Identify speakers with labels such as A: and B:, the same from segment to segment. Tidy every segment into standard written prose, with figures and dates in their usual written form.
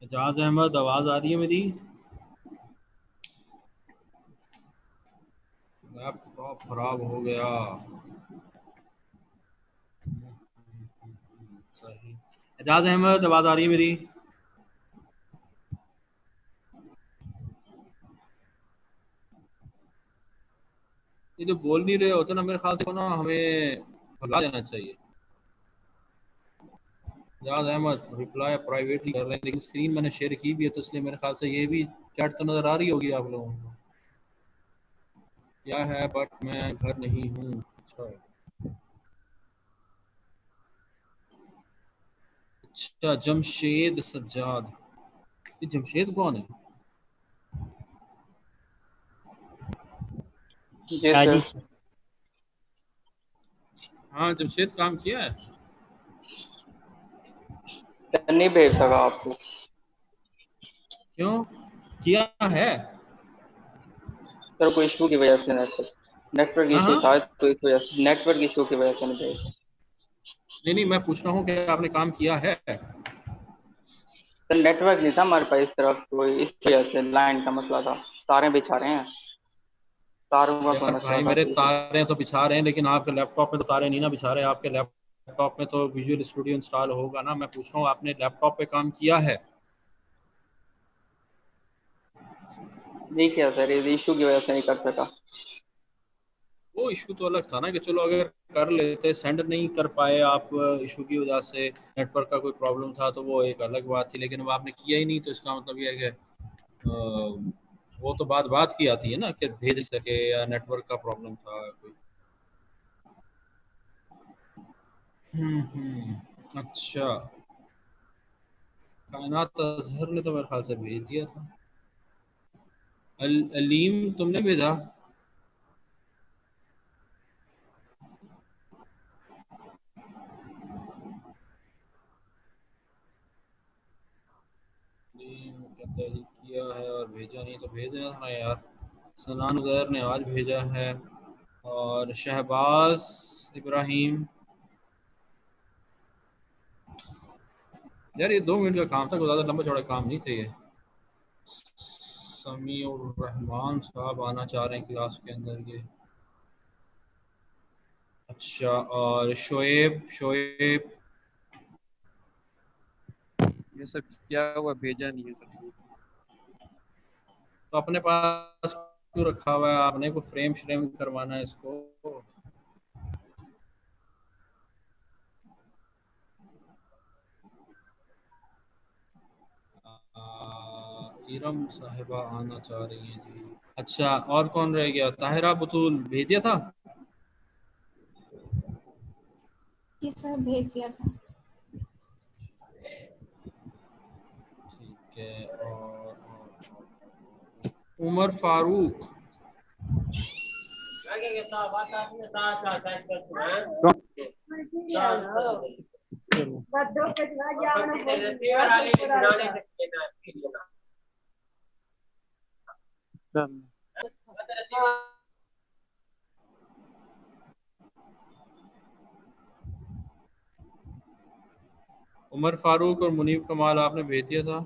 A: एजाज अहमद, आवाज आ रही है मेरी? लैपटॉप खराब हो गया। सही। एजाज अहमद, आवाज आ रही है मेरी? ये जो बोल नहीं रहे होते ना, मेरे ख्याल से ना हमें भगा देना चाहिए। एजाज अहमद रिप्लाई प्राइवेटली कर रहे हैं, लेकिन स्क्रीन मैंने शेयर की भी है, तो इसलिए मेरे ख्याल से ये भी चैट तो नजर आ रही होगी आप लोगों को। क्या है, बट मैं घर नहीं हूँ। अच्छा। अच्छा, जमशेद सज्जाद। ये जमशेद कौन है?
B: जी
C: हाँ
B: सर।
C: जी।
A: हाँ, जमशेद काम किया है।
B: नहीं भेज सका आपको।
A: क्यों किया है?
B: सर कोई इशू की वजह से नेटवर्क
A: हाँ
B: इशू
A: हाँ।
B: था, तो इस वजह से नेटवर्क इशू की वजह से नहीं भेज सका।
A: नहीं नहीं, मैं पूछ रहा हूँ कि आपने काम किया है।
B: सर नेटवर्क नहीं था हमारे पास इस तरफ, तो इस वजह से लाइन का मसला था। तारें बिछा रहे हैं, तारों का कोई
A: यार
B: मसला
A: भाई,
B: था
A: मेरे
B: तो
A: तारे तो बिछा रहे हैं, लेकिन आपके लैपटॉप में तो तारे नहीं ना बिछा रहे। आपके लैपटॉप में तो विजुअल स्टूडियो इंस्टॉल होगा ना। मैं पूछ रहा हूँ, आपने लैपटॉप पे काम किया है?
B: नहीं किया सर, इस इशू की वजह से नहीं कर सका।
A: वो इशू तो अलग था ना, कि चलो अगर कर लेते, सेंड नहीं कर पाए आप इशू की वजह से, नेटवर्क का कोई प्रॉब्लम था, तो वो एक अलग बात थी। लेकिन अब आपने किया ही नहीं, तो इसका मतलब ये है कि वो तो बात बात की आती है ना, कि भेज सके या नेटवर्क का प्रॉब्लम था कोई। अच्छा। कायनात अजहर ने तो मेरे ख्याल से भेज दिया था। अलीम, तुमने भेजा? अलीम कहता है जी किया है और भेजा नहीं, तो भेज देना था ना यार। सनान उजैर ने आज भेजा है। और शहबाज इब्राहिम। यार ये 2 मिनट का काम था, कोई ज़्यादा लंबा चौड़ा काम नहीं चाहिए। समीउर रहमान साहब आना चाह रहे हैं क्लास के अंदर ये। अच्छा, और शोएब शोएब।
D: ये सब क्या हुआ, भेजा नहीं है सब।
A: तो अपने पास क्यों रखा हुआ है आपने? को फ्रेम श्रेम करवाना है इसको? इरम साहिबा आना चाह रही हैं जी। अच्छा, और कौन रह गया? ताहिरा बुतूल भेज दिया था?
E: जी सर, भेज दिया था।
A: ठीक है। और उमर फारूक। उमर फारूक और मुनीब कमाल आपने भेज दिया था।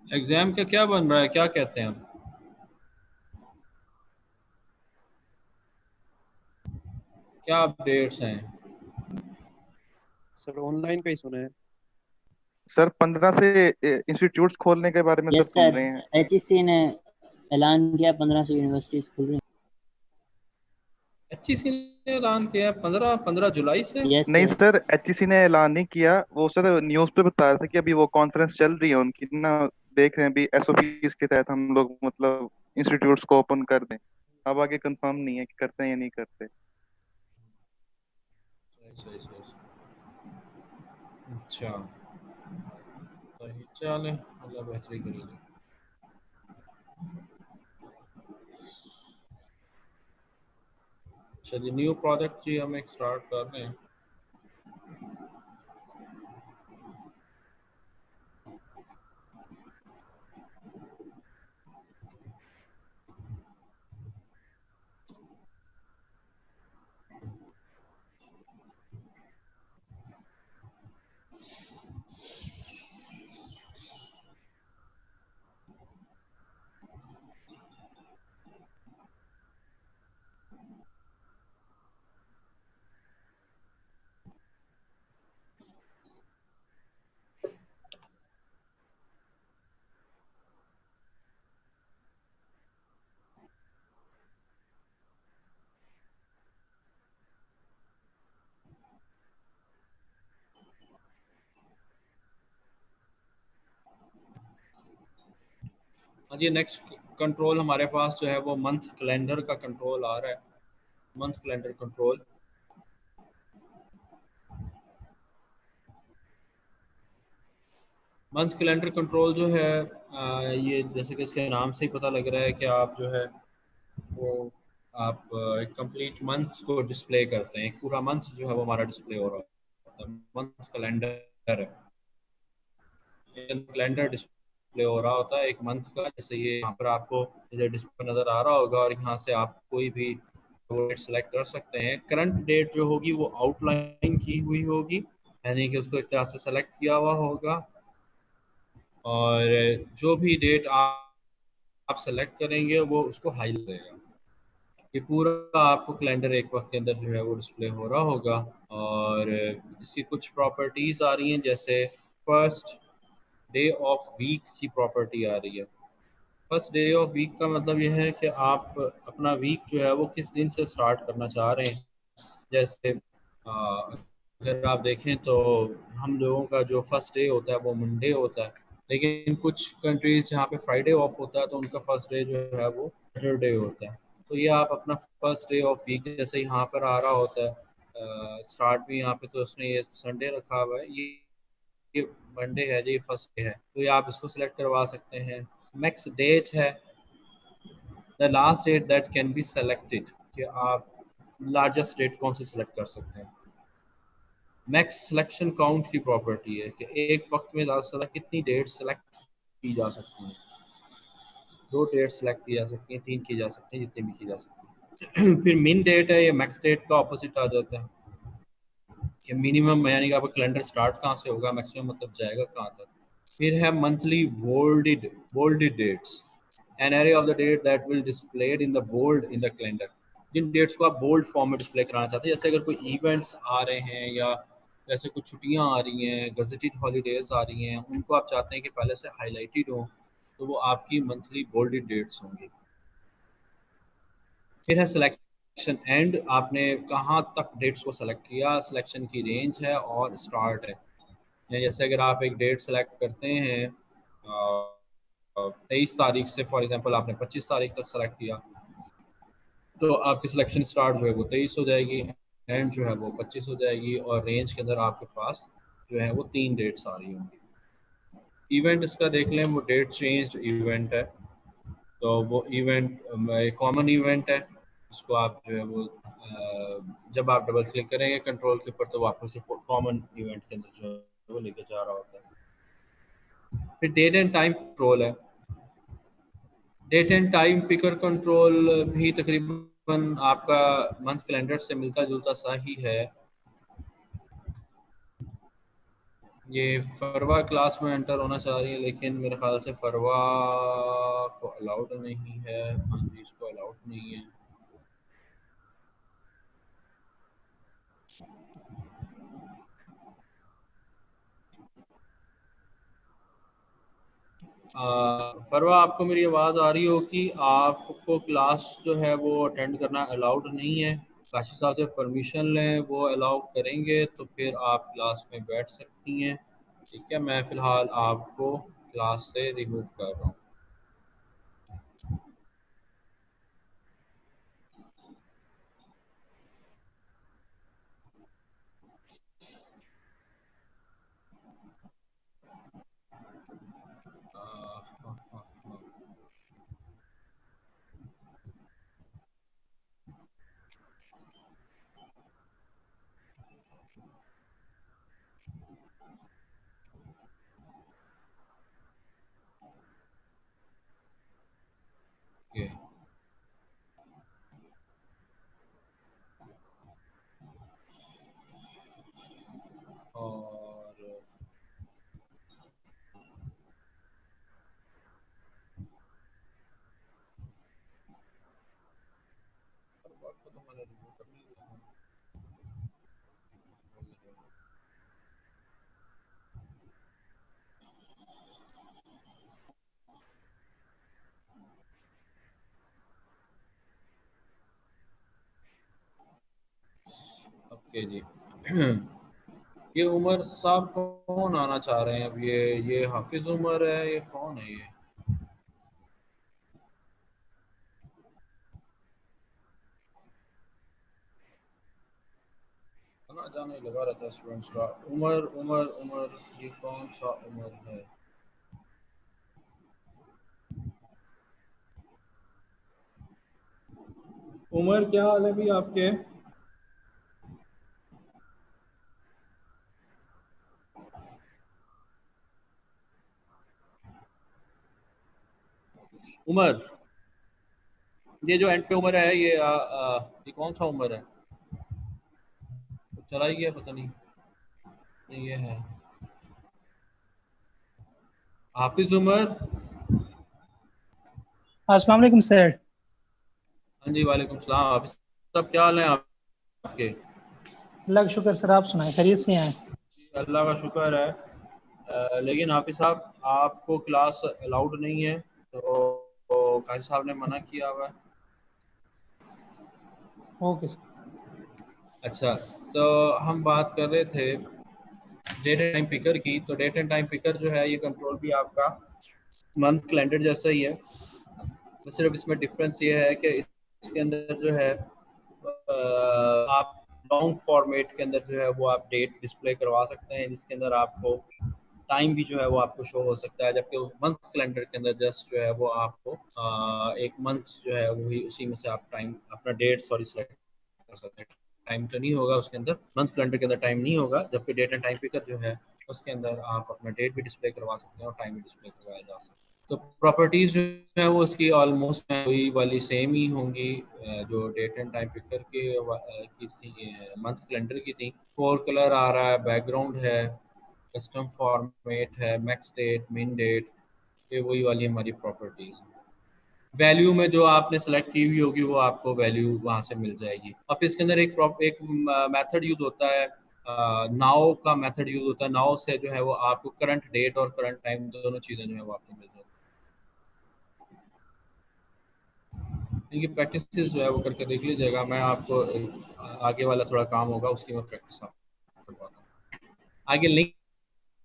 A: एग्जाम का क्या बन रहा है, क्या कहते हैं हम? क्या अपडेट्स हैं?
D: सर ऑनलाइन का ही सुना है।
F: सर 15 से इंस्टीट्यूट्स खोलने के बारे में सर
C: यस
F: सुन
C: सर,
F: रहे हैं।
C: एचईसी ने ऐलान किया 1500 यूनिवर्सिटीज खुल रही
A: HEC ने ऐलान किया 15 जुलाई से।
C: हैं। यस
F: नहीं
C: सर।
F: सर, एचईसी ने ऐलान नहीं किया, वो सर न्यूज़ पे बता रहा था कि अभी वो कॉन्फ्रेंस चल रही है उनकी ना। देख रहे हैं अभी एसओपीज के तहत हम लोग मतलब इंस्टीट्यूट्स को ओपन कर दें। अब आगे कंफर्म नहीं है कि करते हैं या नहीं करते।
A: सही सही सही। अच्छा, सही चले, अल्लाह बेहतरी करेगी। चलिए न्यू प्रोजेक्ट जी हम एक स्टार्ट कर रहे हैं। हाँ जी, नेक्स्ट कंट्रोल हमारे पास जो है वो मंथ कैलेंडर का कंट्रोल आ रहा है। Month calendar control, month calendar control जो है ये जैसे कि इसके नाम से ही पता लग रहा है कि आप जो है वो आप एक कंप्लीट मंथ को डिस्प्ले करते हैं। एक पूरा मंथ जो है वो हमारा डिस्प्ले हो रहा है, मंथ कैलेंडर है। कैलेंडर डिस्प्ले हो रहा होता है एक मंथ का। जैसे ये यहाँ पर आपको इधर डिस्प्ले नज़र आ रहा होगा और यहाँ से आप कोई भी डेट सेलेक्ट कर सकते हैं। करंट डेट जो होगी वो आउटलाइन की हुई होगी, यानी कि उसको एक तरह से सेलेक्ट किया हुआ होगा, और जो भी डेट आप सेलेक्ट करेंगे वो उसको हाईलाइट करेगा। ये पूरा आपको कैलेंडर एक वक्त के अंदर जो है वो डिस्प्ले हो रहा होगा। और इसकी कुछ प्रॉपर्टीज़ आ रही हैं, जैसे फर्स्ट डे ऑफ वीक की प्रॉपर्टी आ रही है। फर्स्ट डे ऑफ वीक का मतलब यह है कि आप अपना वीक जो है वो किस दिन से स्टार्ट करना चाह रहे हैं। जैसे अगर आप देखें तो हम लोगों का जो फर्स्ट डे होता है वो मंडे होता है, लेकिन कुछ कंट्रीज जहाँ पे फ्राइडे ऑफ होता है तो उनका फर्स्ट डे जो है वो सैटरडे होता है। तो ये आप अपना फर्स्ट डे ऑफ वीक जैसे यहाँ पर आ रहा होता है, स्टार्ट भी यहाँ पे तो उसने ये संडे रखा हुआ है, ये मंडे है, ये फर्स्ट डे है, तो ये आप इसको सिलेक्ट करवा सकते हैं। मैक्स डेट है the last date that can be selected, कि आप लार्जेस्ट डेट कौन सी सिलेक्ट कर सकते हैं। मैक्स सिलेक्शन काउंट की प्रॉपर्टी है कि एक वक्त में ज़्यादा से ज़्यादा कितनी डेट सेलेक्ट की जा सकती हैं। 2 डेट सेलेक्ट की जा सकती हैं, 3 की जा सकती हैं, जितनी भी की जा सकती हैं। फिर मिन डेट है, ये मैक्स डेट का ऑपोजिट आ जाता है कि मिनिमम यानी कि आपका कैलेंडर स्टार्ट कहाँ से होगा, मैक्सिमम मतलब जाएगा कहाँ तक। फिर है monthly bolded dates, an array of the date that will displayed in the bold in the calendar. जिन डेट्स को आप बोल्ड फॉर्म में डिस्प्ले कराना चाहते हैं, जैसे अगर कोई इवेंट्स आ रहे हैं या जैसे कुछ छुट्टियां आ रही हैं, गजेटेड हॉलीडेज आ रही हैं, उनको आप चाहते हैं कि पहले से हाईलाइटेड हो, तो वो आपकी मंथली बोल्डेड डेट्स होंगी। फिर है सिलेक्शन एंड, आपने कहाँ तक डेट्स को सेलेक्ट किया, सिलेक्शन की रेंज है और स्टार्ट है। या जैसे अगर आप एक डेट सेलेक्ट करते हैं 23 तारीख से, फॉर एग्जांपल आपने 25 तारीख तक सेलेक्ट किया, तो आपकी सिलेक्शन स्टार्ट जो है वो 23 हो जाएगी, एंड जो है वो 25 हो जाएगी, और रेंज के अंदर आपके पास जो है वो 3 डेट्स आ रही होंगी। इवेंट इसका देख लें, वो डेट चेंज इवेंट है, तो वो इवेंट कॉमन इवेंट है। उसको आप जो है वो जब आप डबल क्लिक करेंगे कंट्रोल के ऊपर तो वापस से कॉमन इवेंट के अंदर जो है वो लेके जा रहा होता है। फिर डेट एंड टाइम कंट्रोल है। Date and time picker control भी तकरीबन आपका मंथ कैलेंडर से मिलता जुलता सा ही है। ये फरवा क्लास में एंटर होना चाह रही है, लेकिन मेरे ख्याल से फरवा को अलाउड नहीं है। हाँ जी, इसको अलाउड नहीं है। फरवा, आपको मेरी आवाज़ आ रही हो कि आपको क्लास जो है वो अटेंड करना अलाउड नहीं है। काशी साहब से परमिशन लें, वो अलाउ करेंगे तो फिर आप क्लास में बैठ सकती हैं। ठीक है, मैं फ़िलहाल आपको क्लास से रिमूव कर रहा हूँ। ओके जी। ये उमर साहब कौन आना चाह रहे हैं अब? ये हाफिज उमर है, ये कौन है ये? आना जाना ही लगा रहता है स्टूडेंट्स का। उमर उमर उमर, ये कौन सा उमर है? उमर क्या हाल है भी आपके? उमर, ये जो एंड पे उमर है, ये कौन सा उमर है? तो चला ही गया, पता नहीं। ये है हाफिज उमर।
G: अस्सलाम वालेकुम सर।
A: हाँ जी, वालेकुम सलाम। हाफिज साहब क्या हाल है आपके?
G: अल्लाह का शुक्र सर, आप सुनाएं, खैरियत से हैं?
A: अल्लाह का शुक्र है। लेकिन हाफिज साहब, आपको क्लास अलाउड नहीं है, तो काजी साहब ने मना किया हुआ है।
G: Okay sir.
A: अच्छा, तो हम बात कर रहे थे डेट एंड टाइम पिकर की। तो डेट एंड टाइम पिकर जो है, ये कंट्रोल भी आपका मंथ कैलेंडर जैसा ही है। तो सिर्फ इसमें डिफरेंस ये है कि इसके अंदर जो है आप लॉन्ग फॉर्मेट के अंदर जो है वो आप डेट डिस्प्ले करवा सकते हैं, जिसके अंदर आपको टाइम भी जो है वो आपको शो हो सकता है। जबकि मंथ कैलेंडर के अंदर जस्ट जो है वो आपको एक मंथ जो है वही उसी में से आप टाइम अपना डेट सेलेक्ट कर सकते हैं। टाइम तो नहीं होगा उसके अंदर, मंथ कैलेंडर के अंदर टाइम नहीं होगा। जबकि डेट एंड टाइम पिकर जो है उसके अंदर आप अपना डेट भी डिस्प्ले करवा सकते हैं और टाइम भी डिस्प्ले करवाया जा सकता है। तो प्रॉपर्टीज़ जो है वो उसकी ऑलमोस्ट वही वाली सेम ही होंगी जो डेट एंड टाइम पिकर की थी, मंथ कैलेंडर की थी। फोर कलर आ रहा है, बैकग्राउंड है, कस्टम फॉर्मेट है, मैक्स डेट, मिन डेट, ये वही वाली हमारी प्रॉपर्टीज। वैल्यू में जो आपने सेलेक्ट की हुई होगी वो आपको वैल्यू वहाँ से मिल जाएगी। अब इसके अंदर एक मेथड यूज होता है, नाउ का मेथड यूज होता है। नाउ से जो है वो आपको करंट डेट और करंट टाइम दोनों चीज़ें जो है वो आपको मिल जाएगी। इनकी प्रैक्टिस जो है वो करके देख लीजिएगा। मैं आपको आगे वाला थोड़ा काम होगा उसकी मैं प्रैक्टिस आपको करवाता हूँ। आगे लिंक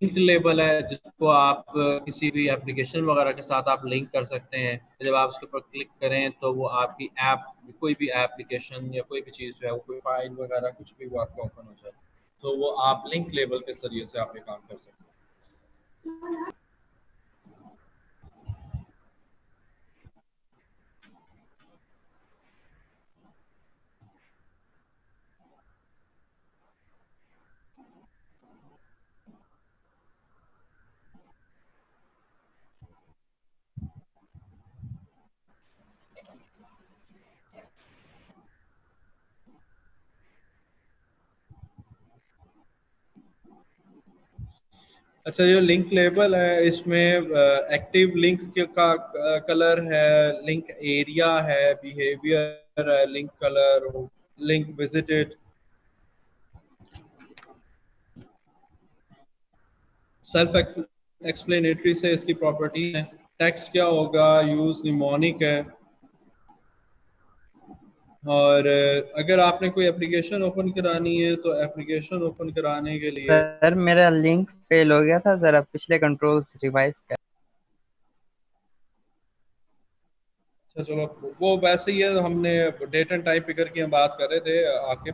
A: लेबल है, जिसको आप किसी भी एप्लीकेशन वगैरह के साथ आप लिंक कर सकते हैं। जब आप उसके ऊपर क्लिक करें तो वो आपकी ऐप, कोई भी एप्लीकेशन या कोई भी चीज़ जो है वो कोई फाइल वगैरह कुछ भी वो आपका ओपन हो जाए, तो वो आप लिंक लेबल के जरिए से आप ये काम कर सकते हैं। अच्छा, ये लिंक लेबल है, इसमें एक्टिव लिंक का कलर है, लिंक एरिया है, बिहेवियर है, link colour, link visited, self explanatory से इसकी प्रॉपर्टी है। टेक्स्ट क्या होगा, यूज निमोनिक है। और अगर आपने कोई एप्लीकेशन ओपन करानी है तो एप्लीकेशन ओपन कराने के लिए
H: सर मेरा लिंक फेल हो गया था, जरा पिछले कंट्रोल्स रिवाइज कर।
A: अच्छा चलो, वो वैसे ही है। हमने डेट एंड टाइम पिकर की हम बात कर रहे थे आके।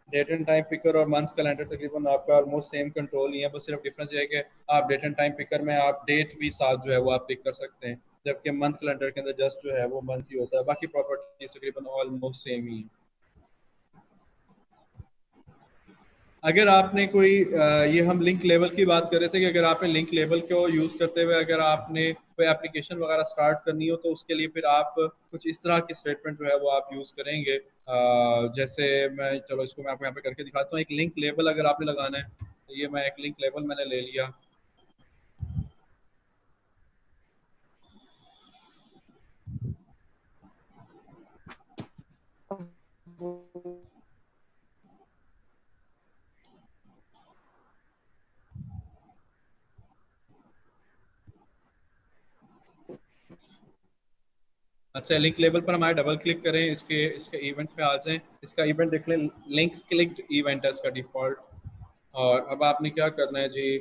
A: डेट एंड टाइम पिकर और मंथ कैलेंडर तकरीबन आपका ऑलमोस्ट सेम कंट्रोल ही है, बस सिर्फ डिफरेंस ये है कि आप डेट एंड टाइम पिकर में आप डेट भी साथ जो है वो आप पिक कर सकते हैं, जबकि मंथ कैलेंडर के अंदर जस्ट जो है वो मंथ ही होता है। बाकी प्रॉपर्टीज तकरीबन ऑलमोस्ट सेम ही है। अगर आपने कोई ये हम लिंक लेवल की बात कर रहे थे कि अगर आपने लिंक लेवल को यूज़ करते हुए अगर आपने कोई एप्लीकेशन वगैरह स्टार्ट करनी हो तो उसके लिए फिर आप कुछ इस तरह की स्टेटमेंट जो है वो आप यूज़ करेंगे। जैसे चलो इसको मैं आपको यहाँ पे करके दिखाता हूँ। एक लिंक लेबल अगर आपने लगाना है तो ये मैं एक लिंक लेबल मैंने ले लिया। अच्छा, लिंक लेबल पर हमारे डबल क्लिक करें, इसके इवेंट पे आ जाएं, इसका इवेंट देख लें, लिंक क्लिक्ड इवेंट है इसका डिफॉल्ट। और अब आपने क्या करना है जी,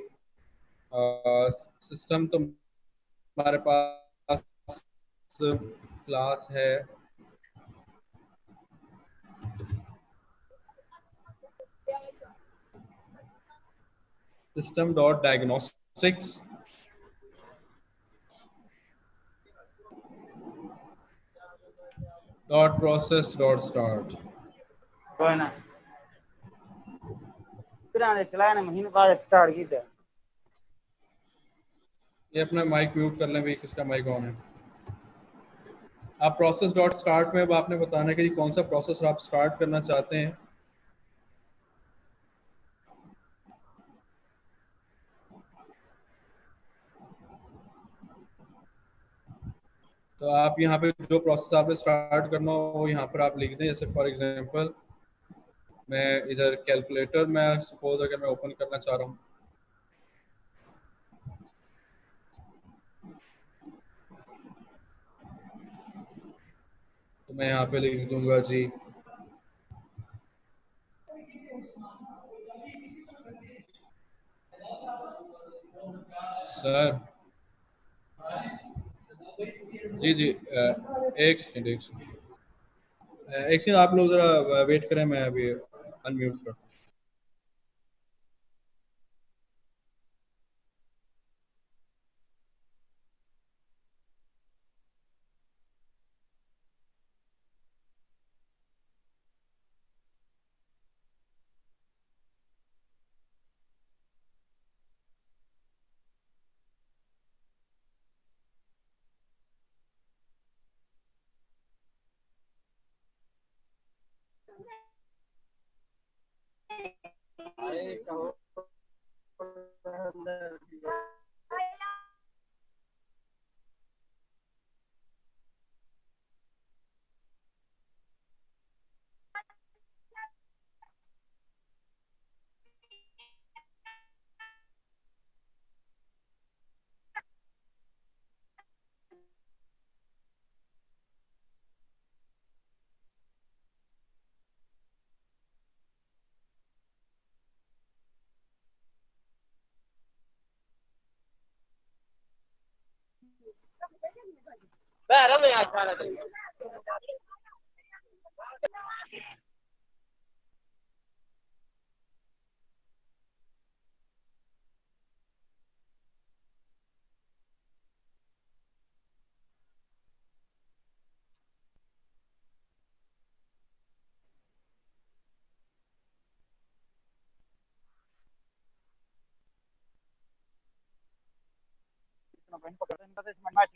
A: सिस्टम तो हमारे पास क्लास है, system dot diagnostics dot process dot start.
B: कोई ना पुराने चलाने महीने बाद स्टार्ट की थे।
A: ये अपना माइक म्यूट कर लें भाई, किसका माइक ऑन है। आप प्रोसेस डॉट स्टार्ट में अब आपने बताना है कि कौन सा प्रोसेस आप स्टार्ट करना चाहते हैं। तो आप यहाँ पे जो प्रोसेस आपने स्टार्ट करना हो वो यहाँ पर आप लिख दें। जैसे फॉर एग्जांपल मैं इधर कैलकुलेटर में सपोज अगर मैं ओपन करना चाह रहा हूँ, तो मैं यहाँ पे लिख दूंगा जी सर, जी जी एक सेकंड एक सेकंड आप लोग जरा वेट करें, मैं अभी अनम्यूट कर।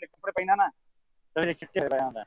B: कपड़े पहना ना तो ये चिट्टे रहा है।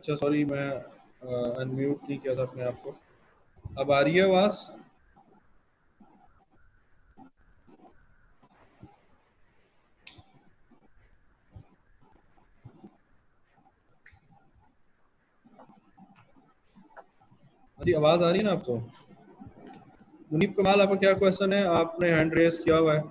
A: अच्छा सॉरी, मैं अनम्यूट नहीं किया था अपने आप को। अब आ रही है आवाज़? अरे आवाज़ आ रही है ना आपको? मुनीब कमाल, आपका क्या क्वेश्चन है? आपने हैंड रेस किया हुआ है।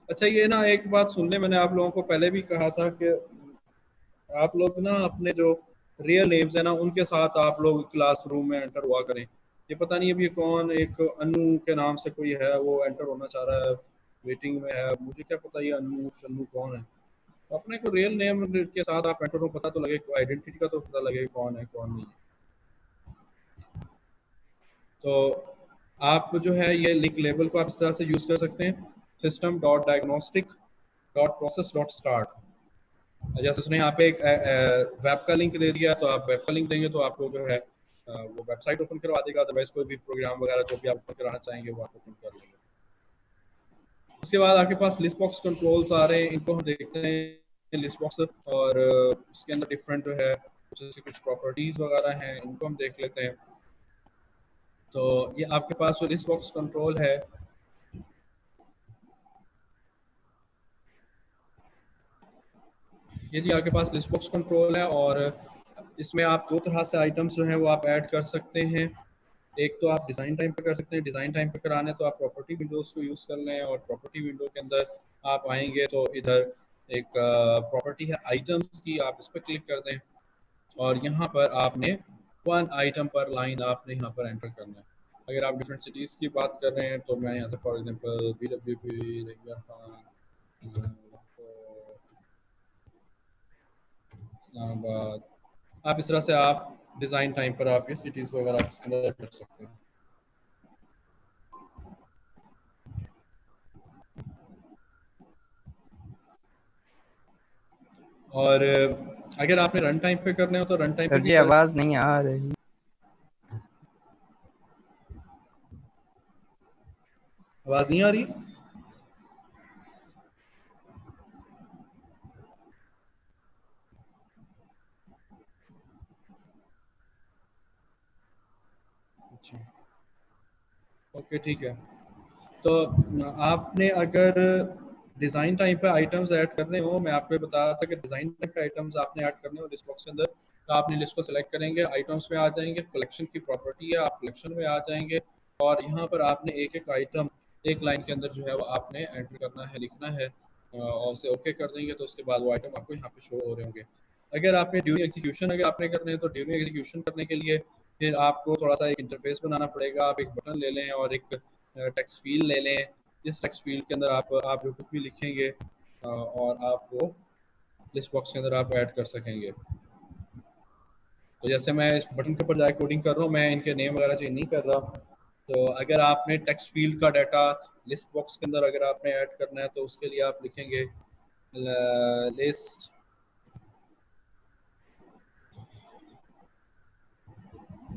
A: अच्छा ये ना एक बात सुन ले, मैंने आप लोगों को पहले भी कहा था कि आप लोग ना अपने जो रियल नेम्स है ना उनके साथ आप लोग क्लासरूम में एंटर हुआ करें। ये पता नहीं अभी कौन एक अनु के नाम से कोई है, वो एंटर होना चाह रहा है, वेटिंग में है। मुझे क्या पता ये अनु शन्नू कौन है। तो अपने को रियल नेम के साथ आप एंटर हो, पता तो लगे, आइडेंटिटी का तो पता लगे कौन है कौन नहीं है। तो आप जो है ये लिंक लेबल को आप इस तरह से यूज़ कर सकते हैं, system.diagnostic.process.start। जैसे उसने यहाँ पे एक वेब का लिंक दे दिया, तो आप वेब का लिंक देंगे तो आपको जो है वो वेबसाइट ओपन करवा देगा। अदरवाइज कोई भी प्रोग्राम वगैरह जो भी आप ओपन कराना चाहेंगे वो आप ओपन कर लेंगे। उसके बाद आपके पास लिस्ट बॉक्स कंट्रोल्स आ रहे हैं, इनको हम देखते हैं लिस्ट बॉक्स, और उसके अंदर डिफरेंट जो है जैसे कुछ प्रॉपर्टीज वगैरह हैं, इनको हम देख लेते हैं। तो ये आपके पास जो लिस्ट बॉक्स कंट्रोल है, ये जी आपके पास लिस्ट बॉक्स कंट्रोल है, और इसमें आप दो तरह से आइटम्स जो हैं वो आप ऐड कर सकते हैं। एक तो आप डिज़ाइन टाइम पे कर सकते हैं, डिज़ाइन टाइम पे कराने तो आप प्रॉपर्टी विंडोज़ को यूज़ कर लें, और प्रॉपर्टी विंडो के अंदर आप आएंगे तो इधर एक प्रॉपर्टी है आइटम्स की, आप इस पर क्लिक कर दें, और यहाँ पर आपने 1 आइटम पर लाइन आपने यहाँ पर एंटर करना है। अगर आप डिफरेंट सिटीज़ की बात कर रहे हैं तो मैं यहाँ से फॉर एग्जांपल BWP इस्लामाबाद, आप इस तरह से आप डिज़ाइन टाइम पर आप ये सिटीज़ वगैरह इसके अंदर कर सकते हैं। और अगर आपने रन टाइम पे करने हो तो रन टाइम पे
H: सर
A: भी
H: जी आवाज नहीं आ रही।
A: आवाज़ नहीं आ रही? अच्छा ओके ठीक है। तो आपने अगर डिज़ाइन टाइम पे आइटम्स ऐड करने हो, मैं आपको बता रहा था कि डिज़ाइन टाइम पे आइटम्स आपने ऐड करने हो लिस्ट बॉक्स के अंदर, तो आपने लिस्ट को सेलेक्ट करेंगे, आइटम्स में आ जाएंगे, कलेक्शन की प्रॉपर्टी है, आप कलेक्शन में आ जाएंगे, और यहाँ पर आपने एक एक आइटम एक लाइन के अंदर जो है वो आपने एंटर करना है, लिखना है, और उसे ओके कर देंगे तो उसके बाद वो आइटम आपको यहाँ पे शो हो रहे होंगे। अगर आपने ड्यूरिंग एग्जीक्यूशन अगर आपने करने हैं तो ड्यूरिंग एग्जीक्यूशन करने के लिए फिर आपको थोड़ा सा एक इंटरफेस बनाना पड़ेगा। आप एक बटन ले लें और एक टेक्स्ट फील्ड ले लें, इस टेक्स्ट फील्ड के अंदर आप जो कुछ भी लिखेंगे और आप वो लिस्ट बॉक्स के अंदर आप ऐड कर सकेंगे। तो जैसे मैं इस बटन के ऊपर जाकर कोडिंग कर रहा हूँ, मैं इनके नेम वगैरह चेंज नहीं कर रहा। तो अगर आपने टेक्स्ट फील्ड का डाटा लिस्ट बॉक्स के अंदर अगर आपने ऐड करना है तो उसके लिए आप लिखेंगे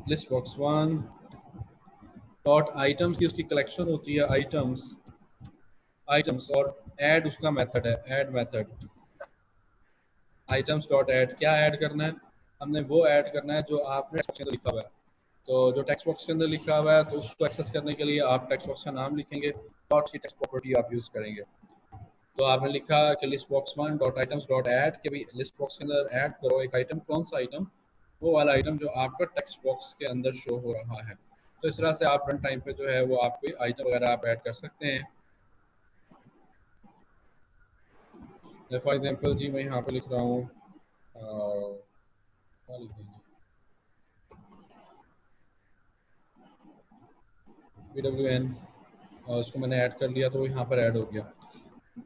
A: लिस्ट बॉक्स 1 डॉट आइटम्स की उसकी कलेक्शन होती है आइटम्स और ऐड उसका मेथड है, add method items dot add. क्या ऐड करना है? हमने वो ऐड करना है जो आपने टेक्स्ट बॉक्स के अंदर लिखा हुआ है। तो जो टेक्स्ट बॉक्स के अंदर लिखा हुआ है तो उसको एक्सेस करने के लिए आप टेक्स्ट बॉक्स का नाम लिखेंगे और उसकी टेक्स्ट प्रॉपर्टी आप यूज़ करेंगे। तो आपने लिखा कि list box 1 dot items dot add के भी लिस्ट बॉक्स के अंदर ऐड करो एक आइटम। कौन सा आइटम? वो वाला आइटम जो आपका टेक्स्ट बॉक्स के अंदर शो हो रहा है। तो इस तरह से आप रन टाइम पे जो है वो आप कोई आइटम वगैरह आप ऐड कर सकते हैं। फॉर एग्जांपल जी मैं यहाँ पे लिख रहा हूँ BWN और उसको मैंने ऐड कर लिया तो वो यहाँ पर ऐड हो गया।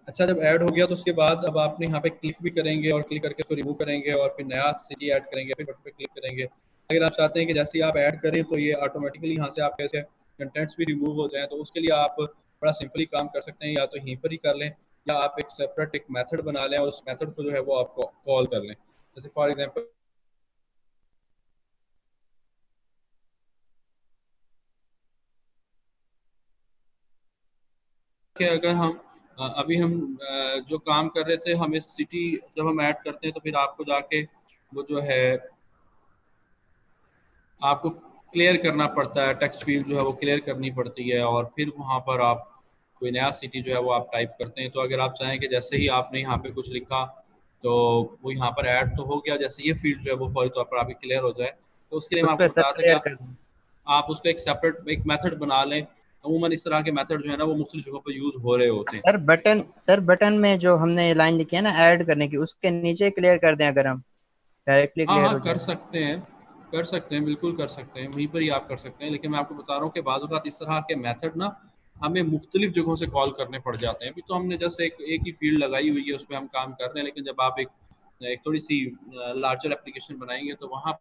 A: अच्छा जब ऐड हो गया तो उसके बाद अब आपने यहाँ पे क्लिक भी करेंगे और क्लिक करके उसको रिमूव करेंगे और फिर नया सिटी ऐड करेंगे, फिर बटन पे क्लिक करेंगे। अगर आप चाहते हैं कि जैसे ही आप ऐड करें तो ये ऑटोमेटिकली यहाँ से आपके ऐसे कंटेंट्स भी रिमूव हो जाएं, तो उसके लिए आप बड़ा सिंपली काम कर सकते हैं, या तो यहीं पर ही कर लें या आप एक सेपरेट एक मेथड बना लें और उस मेथड को जो है वो आपको कॉल कर लें। जैसे फॉर एग्जाम्पल कि अगर हम अभी हम जो काम कर रहे थे, हमें सिटी जब हम ऐड करते हैं तो फिर आपको जाके वो जो है आपको क्लियर करना पड़ता है, टेक्स्ट फील्ड जो है वो क्लियर करनी पड़ती है, और फिर वहाँ पर आप कोई नया सिटी जो है वो आप टाइप करते हैं। तो अगर आप चाहें कि जैसे ही आपने यहाँ पे कुछ लिखा तो वो यहाँ पर ऐड तो हो गया, जैसे ये फील्ड जो है वो फौरी तौर पर आपकी क्लियर हो जाए, तो उसके लिए मैं
H: उस
A: आपको
H: पे सर
A: बता
H: क्लियर
A: था
H: कर
A: कि आप उसका एक सेपरेट एक मेथड बना लें। अमूमन इस तरह के मेथड जो है ना वो मुख्तलिफ जगहों पर यूज हो रहे होते हैं।
H: सर बटन में जो हमने लाइन लिखी है ना ऐड करने की, उसके नीचे क्लियर कर दें अगर हम डायरेक्टली
A: हाँ
H: क्लियर
A: हाँ
H: हो
A: कर
H: जाए।
A: सकते हैं, कर सकते हैं, बिल्कुल कर सकते हैं, वहीं पर ही आप कर सकते हैं। लेकिन मैं आपको बता रहा हूँ कि बाज़ औक़ात इस तरह के मेथड ना हमें मुख्तलिफ जगहों से कॉल करने पड़ जाते हैं। अभी तो हमने जस्ट एक ही फील्ड लगाई हुई है, उस पर हम काम कर रहे हैं, लेकिन जब आप एक थोड़ी सी लार्जर एप्लीकेशन बनाएंगे तो वहाँ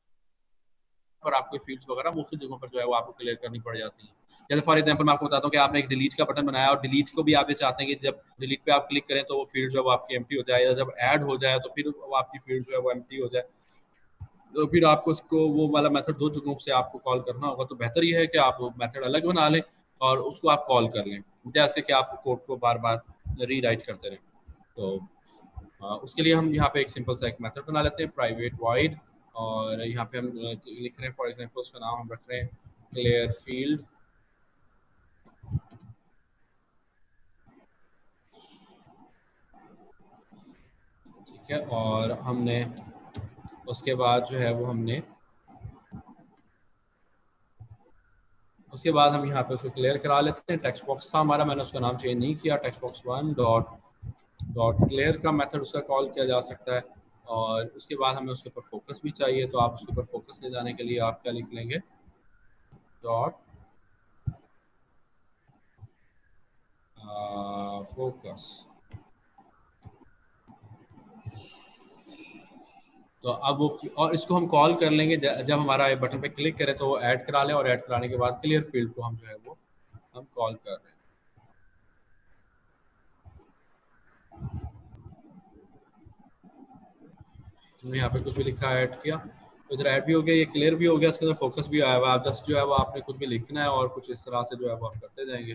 A: पर आपको फील्ड्स वगैरह मुख्तलिफ जगहों पर जो है वो आपको क्लियर करनी पड़ जाती है। जैसे फॉर एग्जांपल मैं आपको बताता हूँ कि आपने एक डिलीट का बटन बनाया और डिलीट को भी आप ये चाहते हैं कि जब डिलीट पे आप क्लिक करें तो वो फील्ड जो है वो आपकी एम्प्टी हो जाए, या जब ऐड हो जाए तो फिर वो आपकी फील्ड जो है वो एम्प्टी हो जाए। तो फिर आपको उसको वो वाला मेथड दो जगहों से आपको कॉल करना होगा। तो बेहतर ये है कि आप मेथड अलग बना लें और उसको आप कॉल कर लें, जैसे कि आप कोड को बार बार रीराइट करते रहें। तो उसके लिए हम यहाँ पे एक सिंपल सा एक मेथड बना लेते हैं, प्राइवेट वॉइड, और यहाँ पे हम लिख रहे हैं फॉर एग्जांपल उसका नाम हम रख रहे हैं क्लियर फील्ड। ठीक है, और हमने उसके बाद जो है वो हमने उसके बाद हम यहाँ पे उसको क्लियर करा लेते हैं। टेक्स्ट बॉक्स था हमारा, मैंने उसका नाम चेंज नहीं किया, टेक्स्ट बॉक्स 1 डॉट क्लियर का मेथड उसका कॉल किया जा सकता है। और उसके बाद हमें उसके ऊपर फोकस भी चाहिए, तो आप उसके ऊपर फोकस ले जाने के लिए आप क्या लिख लेंगे, डॉट फोकस। तो अब वो और इसको हम कॉल कर लेंगे जब हमारा बटन पे क्लिक करें तो वो ऐड करा लें, और ऐड कराने के बाद क्लियर फील्ड को हम जो है वो हम कॉल कर रहे हैं। हमने यहाँ पे कुछ भी लिखा है, ऐड किया, तो इधर ऐड भी हो गया, ये क्लियर भी हो गया, इसके अंदर फोकस भी आया हुआ। आप जस्ट जो है वो आपने कुछ भी लिखना है और कुछ इस तरह से जो है वो आप करते जाएंगे,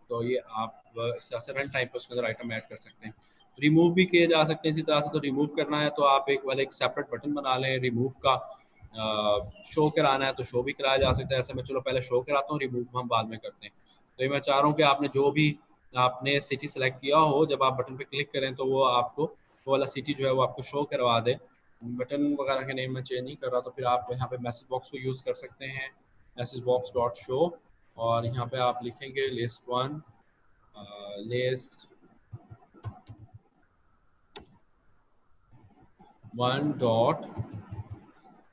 A: तो ये आप इस तरह से रन टाइम पर उसके अंदर आइटम ऐड कर सकते हैं। रिमूव भी किए जा सकते हैं इसी तरह से। तो रिमूव करना है तो आप एक सेपरेट बटन बना लें, रिमूव का शो कराना है तो शो भी कराया जा सकता है। ऐसे मैं चलो पहले शो कराता हूँ, रिमूव हम बाद में करते हैं। तो ये मैं चाह रहा हूँ कि आपने जो भी आपने सिटी सेलेक्ट किया हो, जब आप बटन पे क्लिक करें तो वो आपको वो वाला सिटी जो है वो आपको शो करवा दे। बटन वगैरह के नेम मैं चेंज नहीं कर रहा, तो फिर आप यहाँ पे मैसेज बॉक्स को यूज़ कर सकते हैं, मैसेज बॉक्स डॉट शो, और यहाँ पे आप लिखेंगे list 1 list 1 dot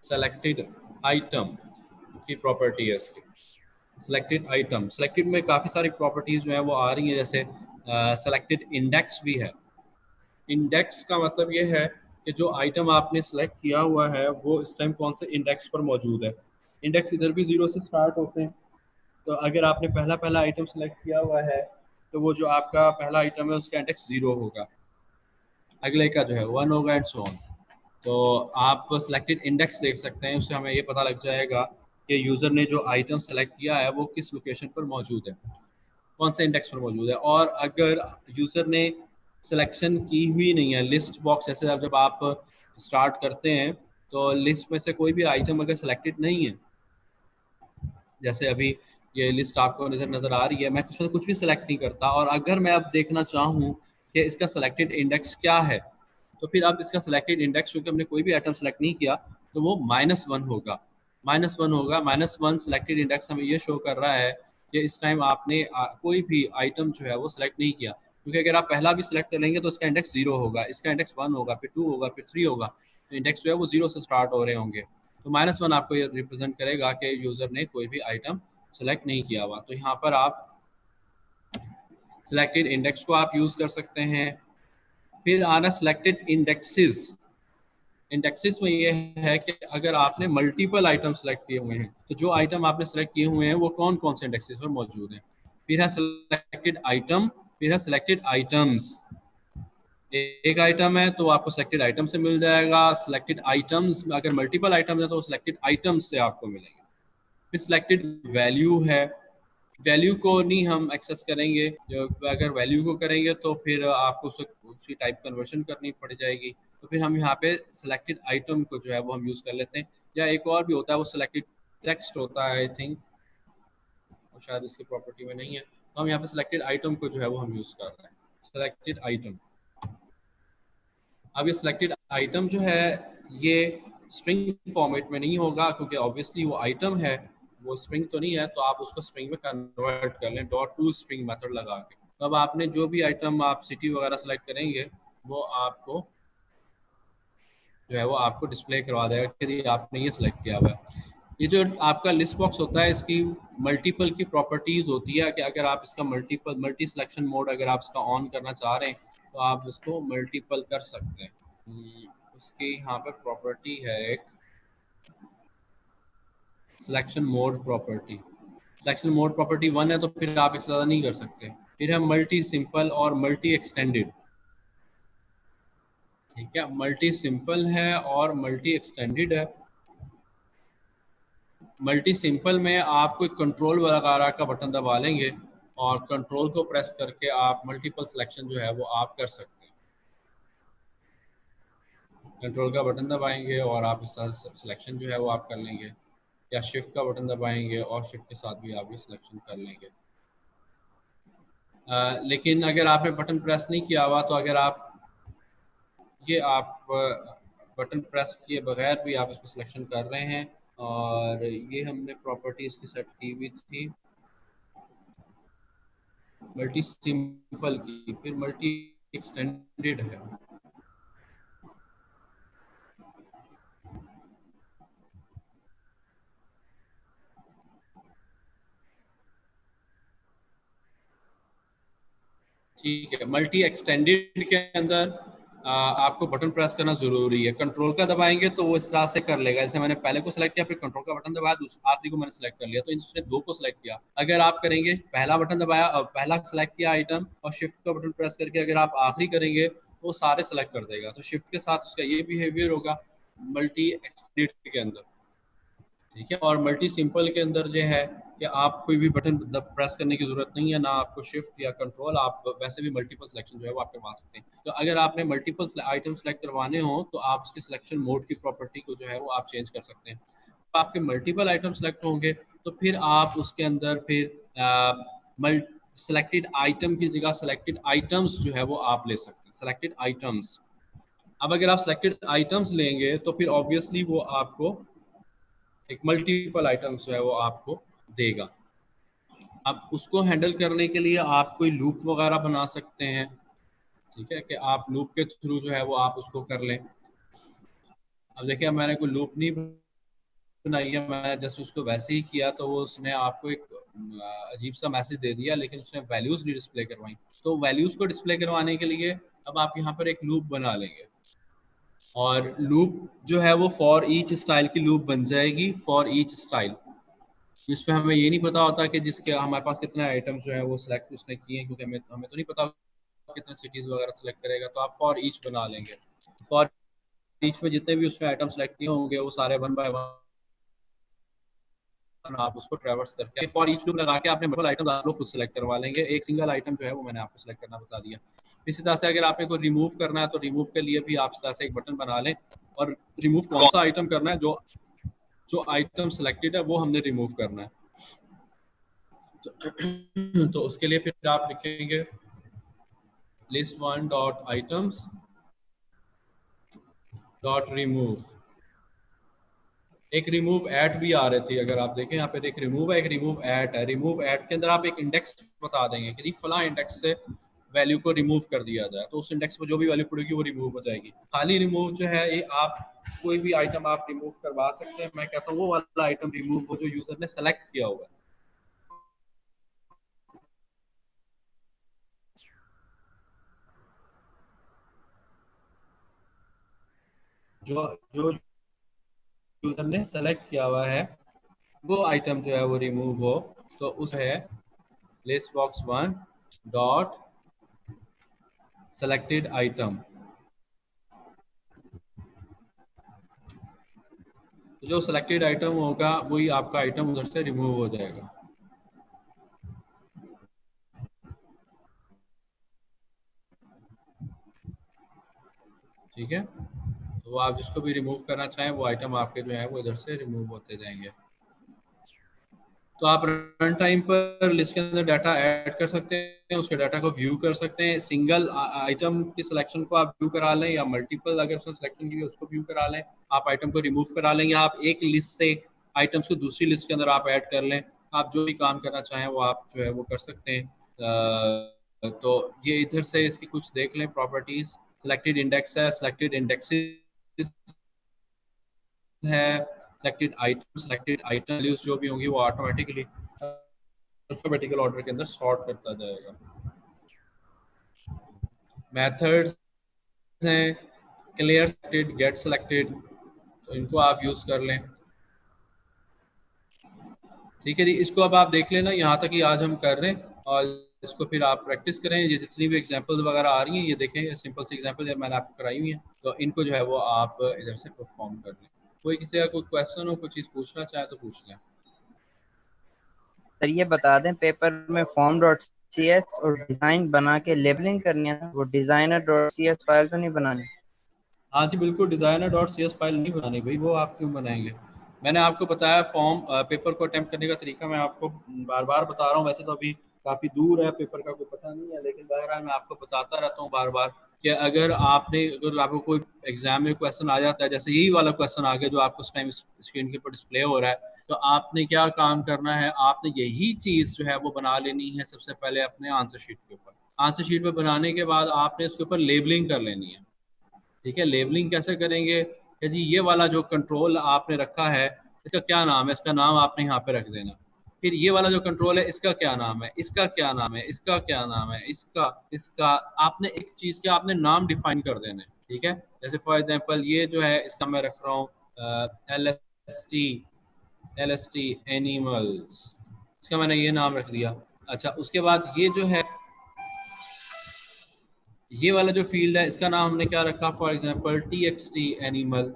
A: selected item की प्रॉपर्टी है इसकी। सिलेक्टेड आइटम, सिलेक्टेड में काफ़ी सारी प्रॉपर्टीज़ जो है वो आ रही हैं, जैसे सेलेक्टेड इंडेक्स भी है। इंडेक्स का मतलब ये है कि जो आइटम आपने सेलेक्ट किया हुआ है वो इस टाइम कौन से इंडेक्स पर मौजूद है। इंडेक्स इधर भी 0 से स्टार्ट होते हैं, तो अगर आपने पहला आइटम सेलेक्ट किया हुआ है तो वो जो आपका पहला आइटम है उसका इंडेक्स 0 होगा, अगले का जो है 1 होगा, एंड सो ऑन। तो आप सिलेक्टेड इंडेक्स देख सकते हैं, उससे हमें ये पता लग जाएगा कि यूज़र ने जो आइटम सेलेक्ट किया है वो किस लोकेशन पर मौजूद है, कौन से इंडेक्स पर मौजूद है। और अगर यूज़र ने सिलेक्शन की हुई नहीं है, लिस्ट बॉक्स जैसे जब आप स्टार्ट करते हैं तो लिस्ट में से कोई भी आइटम अगर सिलेक्टेड नहीं है, जैसे अभी ये लिस्ट आपको नज़र आ रही है, मैं उसमें कुछ भी सिलेक्ट नहीं करता, और अगर मैं अब देखना चाहूँ कि इसका सिलेक्टेड इंडेक्स क्या है, तो फिर अब इसका सिलेक्टेड इंडेक्स, क्योंकि हमने कोई भी आइटम सेलेक्ट नहीं किया, तो वो -1 होगा, -1 होगा। -1 सिलेक्टेड इंडेक्स हमें ये शो कर रहा है कि इस टाइम आपने कोई भी आइटम जो है वो सिलेक्ट नहीं किया, क्योंकि अगर आप पहला भी सिलेक्ट कर लेंगे तो इसका इंडेक्स 0 होगा, इसका इंडेक्स 1 होगा, फिर 2 होगा, फिर 3 होगा, तो इंडेक्स जो है वो 0 से स्टार्ट हो रहे होंगे। तो -1 आपको ये रिप्रेजेंट करेगा कि यूज़र ने कोई भी आइटम सेलेक्ट नहीं किया हुआ। तो यहाँ पर आप सिलेक्टेड इंडेक्स को आप यूज़ कर सकते हैं। फिर आना सिलेक्टेड इंडेक्सेस। इंडेक्सेस में ये है कि अगर आपने मल्टीपल आइटम सेलेक्ट किए हुए हैं तो जो आइटम आपने सेलेक्ट किए हुए हैं वो कौन कौन से इंडेक्सेस पर मौजूद हैं। फिर है सिलेक्टेड आइटम, फिर है सिलेक्टेड आइटम्स। एक आइटम है तो आपको सिलेक्टेड आइटम से मिल जाएगा, सिलेक्टेड आइटम्स में अगर मल्टीपल आइटम्स है तो सिलेक्टेड आइटम्स से आपको मिलेंगे। फिर सिलेक्टेड वैल्यू है, वैल्यू को नहीं हम एक्सेस करेंगे, जो अगर वैल्यू को करेंगे तो फिर आपको उसी टाइप कन्वर्शन करनी पड़ जाएगी। तो फिर हम यहाँ पे सिलेक्टेड आइटम को जो है वो हम यूज़ कर लेते हैं, या एक और भी होता है वो सिलेक्टेड टेक्स्ट होता है आई थिंक, और शायद इसकी प्रॉपर्टी में नहीं है। तो हम यहाँ पे सिलेक्टेड आइटम को जो है वो हम यूज़ कर रहे हैं, सिलेक्टेड आइटम। अब ये सिलेक्टेड आइटम जो है ये स्ट्रिंग फॉर्मेट में नहीं होगा, क्योंकि ऑब्वियसली वो आइटम है, वो स्ट्रिंग तो नहीं है, तो आप उसको स्ट्रिंग में कन्वर्ट कर लें डॉट टू स्ट्रिंग मेथड लगा के। तो अब आपने जो भी आइटम आप सिटी वगैरह सेलेक्ट करेंगे वो आपको जो है वो आपको डिस्प्ले करवा देगा कि आपने ये सिलेक्ट किया हुआ है। ये जो आपका लिस्ट बॉक्स होता है इसकी मल्टीपल की प्रॉपर्टीज होती है कि अगर आप इसका मल्टी सिलेक्शन मोड अगर आप इसका ऑन करना चाह रहे हैं तो आप इसको मल्टीपल कर सकते हैं। इसकी यहाँ पे प्रॉपर्टी है एक selection mode property. Selection mode property 1 है तो फिर आप इससे ज़्यादा नहीं कर सकते। फिर है मल्टी सिंपल और मल्टी एक्सटेंडेड। ठीक है, मल्टी सिंपल है और मल्टी एक्सटेंडेड है। मल्टी सिंपल में आप कोई कंट्रोल वगैरह का बटन दबा लेंगे और कंट्रोल को प्रेस करके आप मल्टीपल सिलेक्शन जो है वो आप कर सकते हैं। कंट्रोल का बटन दबाएंगे और आप इस तरह सिलेक्शन जो है वो आप कर लेंगे, या शिफ्ट का बटन दबाएंगे और शिफ्ट के साथ भी आप ये सिलेक्शन कर लेंगे। लेकिन अगर आपने बटन प्रेस नहीं किया हुआ तो अगर आप बटन प्रेस किए बगैर भी आप इसमें सिलेक्शन कर रहे हैं, और ये हमने प्रॉपर्टी इसकी सेट की हुई थी मल्टी सिंपल की, फिर मल्टी एक्सटेंडेड है। ठीक है, मल्टी एक्सटेंडेड के अंदर आपको बटन प्रेस करना जरूरी है। कंट्रोल का दबाएंगे तो वो इस तरह से कर लेगा, जैसे मैंने पहले को सिलेक्ट किया, फिर कंट्रोल का बटन दबाया, आखिरी को मैंने सिलेक्ट कर लिया, तो इसने दो को सिलेक्ट किया। अगर आप करेंगे पहला बटन दबाया और पहला सिलेक्ट किया आइटम और शिफ्ट का बटन प्रेस करके अगर आप आखिरी करेंगे तो वो सारे सिलेक्ट कर देगा। तो शिफ्ट के साथ उसका ये बिहेवियर होगा मल्टी एक्सटेंडेड के अंदर। ठीक है, और मल्टी सिंपल के अंदर जो है कि आप कोई भी बटन प्रेस करने की जरूरत नहीं है, ना आपको शिफ्ट या कंट्रोल, आप वैसे भी मल्टीपल सिलेक्शन जो है वो आप करवा सकते हैं। तो अगर आपने मल्टीपल आइटम सेलेक्ट करवाने हो तो आप उसके सिलेक्शन मोड की प्रॉपर्टी को जो है वो आप चेंज कर सकते हैं। तो आपके मल्टीपल आइटम सेलेक्ट होंगे तो फिर आप उसके अंदर फिर सेलेक्टेड आइटम की जगह सेलेक्टेड आइटम्स जो है वो आप ले सकते हैं, सेलेक्टेड आइटम्स। अब अगर आप सेलेक्टेड आइटम्स लेंगे तो फिर ऑब्वियसली वो आपको एक मल्टीपल आइटम्स जो है वो आपको देगा। अब उसको हैंडल करने के लिए आप कोई लूप वगैरह बना सकते हैं। ठीक है, कि आप लूप के थ्रू जो है वो आप उसको कर लें। अब देखिए मैंने कोई लूप नहीं बनाई है, मैंने जस्ट उसको वैसे ही किया तो वो उसने आपको एक अजीब सा मैसेज दे दिया, लेकिन उसने वैल्यूज नहीं डिस्प्ले करवाई। तो वैल्यूज को डिस्प्ले करवाने के लिए अब आप यहाँ पर एक लूप बना लेंगे, और लूप जो है वो फॉर ईच स्टाइल की लूप बन जाएगी, फॉर ईच स्टाइल। जिसमें हमें ये नहीं पता होता कि जिसके हमारे पास कितने आइटम जो है वो सिलेक्ट उसने किए हैं, क्योंकि हमें तो नहीं पता कितने सिटीज वगैरह सिलेक्ट करेगा। तो आप फॉर ईच बना लेंगे। फॉर ईच में जितने भी उसने आइटम सेलेक्ट किए होंगे वो सारे 1 बाय 1 आप उसको ट्रैवर्स करके फॉर ईच लूप लगा के आपने मल्टीपल आइटम आप लोग खुद सेलेक्ट करवा लेंगे। एक सिंगल आइटम जो है वो मैंने आपको सेलेक्ट करना बता दिया। इसी तरह से अगर आपने कोई रिमूव करना है तो रिमूव के लिए भी आप इस तरह से एक बटन बना लें, और रिमूव कौन सा आइटम करना है, जो आइटम सेलेक्टेड है वो हमने रिमूव करना है। तो उसके लिए फिर आप लिखेंगे list1 dot items dot remove. एक रिमूव एट भी आ रही थी, अगर आप देखें यहाँ पे एक रिमूव है, एक रिमूव एट है। रिमूव एट के अंदर आप एक इंडेक्स बता देंगे कि फला इंडेक्स से वैल्यू को रिमूव कर दिया जाए, तो उस इंडेक्स पर जो भी वैल्यू पड़ेगी वो रिमूव हो जाएगी। खाली रिमूव जो है ये आप कोई भी आइटम आप रिमूव करवा सकते हैं। मैं कहता हूँ वो वाला आइटम रिमूव हो जो यूजर ने सेलेक्ट किया हुआ है। जो यूजर ने सेलेक्ट किया हुआ है वो आइटम जो है वो रिमूव हो, तो उस है list box 1 dot selected item. जो सेलेक्टेड आइटम होगा वही आपका आइटम उधर से रिमूव हो जाएगा। ठीक है। तो आप जिसको भी रिमूव करना चाहें वो आइटम आपके जो है वो इधर से रिमूव होते जाएंगे। तो आप रन टाइम पर लिस्ट के अंदर डाटा ऐड कर सकते हैं, उसके डाटा को व्यू कर सकते हैं। सिंगल आइटम की सिलेक्शन को आप व्यू करा लें या मल्टीपल अगर उसमें सिलेक्शन की है उसको व्यू करा लें। आप आइटम को रिमूव करा लें या आप एक लिस्ट से आइटम्स को दूसरी लिस्ट के अंदर आप ऐड कर लें। आप जो भी काम करना चाहें वो आप जो है वो कर सकते हैं। तो ये इधर से इसकी कुछ देख लें प्रॉपर्टीज। सिलेक्टेड इंडेक्स है, सिलेक्टेड इंडेक्सेस है, सिलेक्टेड आइटम वैल्यूज जो भी होंगी वो ऑटोमेटिकली अल्फाबेटिकल ऑर्डर के अंदर सॉर्ट करता जाएगा। मेथड्स हैं क्लियर सिलेक्टेड, गेट सिलेक्टेड, तो इनको आप यूज कर लें। ठीक है जी, इसको अब आप देख लेना, यहाँ तक ही आज हम कर रहे हैं और इसको फिर आप प्रैक्टिस करें। ये जितनी भी एग्जांपल्स वगैरह आ रही हैं ये देखें, ये सिंपल सी एग्जांपल जो मैंने आपको कराई हुई हैं, तो इनको जो है वो आप इधर से परफॉर्म कर लें। कोई किसी का कोई क्वेश्चन हो, कोई चीज़ पूछना चाहे तो पूछ लें।
H: सर ये बता दें, पेपर में form.cs और डिजाइन बना के लेबलिंग करनी है, वो designer.cs फाइल तो नहीं बनानी?
A: हाँ जी बिल्कुल, designer.cs फाइल नहीं बनानी भाई, वो आप क्यों बनाएंगे। मैंने आपको बताया फॉर्म पेपर को अटेम्प्ट करने का तरीका, मैं आपको बार बार बता रहा हूँ। वैसे तो अभी काफ़ी दूर है, पेपर का कोई पता नहीं है, लेकिन बहरहाल मैं आपको बताता रहता हूँ बार बार कि अगर आपको कोई एग्जाम में क्वेश्चन आ जाता है, जैसे यही वाला क्वेश्चन आ गया जो आपको उस टाइम स्क्रीन के ऊपर डिस्प्ले हो रहा है, तो आपने क्या काम करना है, आपने यही चीज़ जो है वो बना लेनी है सबसे पहले अपने आंसर शीट के ऊपर। आंसर शीट पर बनाने के बाद आपने उसके ऊपर लेबलिंग कर लेनी है। ठीक है, लेबलिंग कैसे करेंगे कि जी ये वाला जो कंट्रोल आपने रखा है इसका क्या नाम है, इसका नाम आपने यहाँ पे रख देना। फिर ये वाला जो कंट्रोल है इसका क्या नाम है, इसका क्या नाम है, इसका क्या नाम है, इसका इसका आपने एक चीज के आपने नाम डिफाइन कर देने। ठीक है, जैसे फॉर एग्जांपल ये जो है इसका मैं रख रहा हूँ LST एनिमल्स, इसका मैंने ये नाम रख दिया। अच्छा, उसके बाद ये जो है ये वाला जो फील्ड है इसका नाम हमने क्या रखा, फॉर एग्जांपल TXT एनिमल।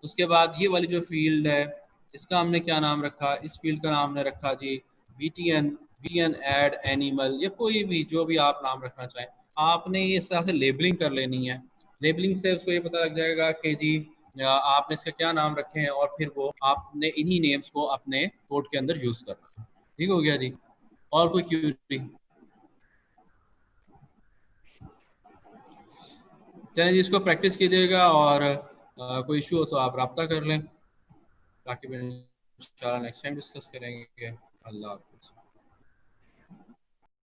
A: उसके बाद ये वाली जो फील्ड है इसका हमने क्या नाम रखा, इस फील्ड का नाम हमने रखा जी BTN ऐड एनिमल, या कोई भी जो भी आप नाम रखना चाहें। आपने ये इस तरह से लेबलिंग कर लेनी है। लेबलिंग से उसको ये पता लग जाएगा कि जी आपने इसका क्या नाम रखे हैं, और फिर वो आपने इन्हीं नेम्स को अपने कोड के अंदर यूज करना। ठीक हो गया जी, और कोई क्वेरी? चलें जी, इसको प्रैक्टिस कीजिएगा और कोई इशू हो तो आप रब्ता कर लें, बाकी फिर इंशाल्लाह नेक्स्ट टाइम डिस्कस करेंगे। अल्लाह।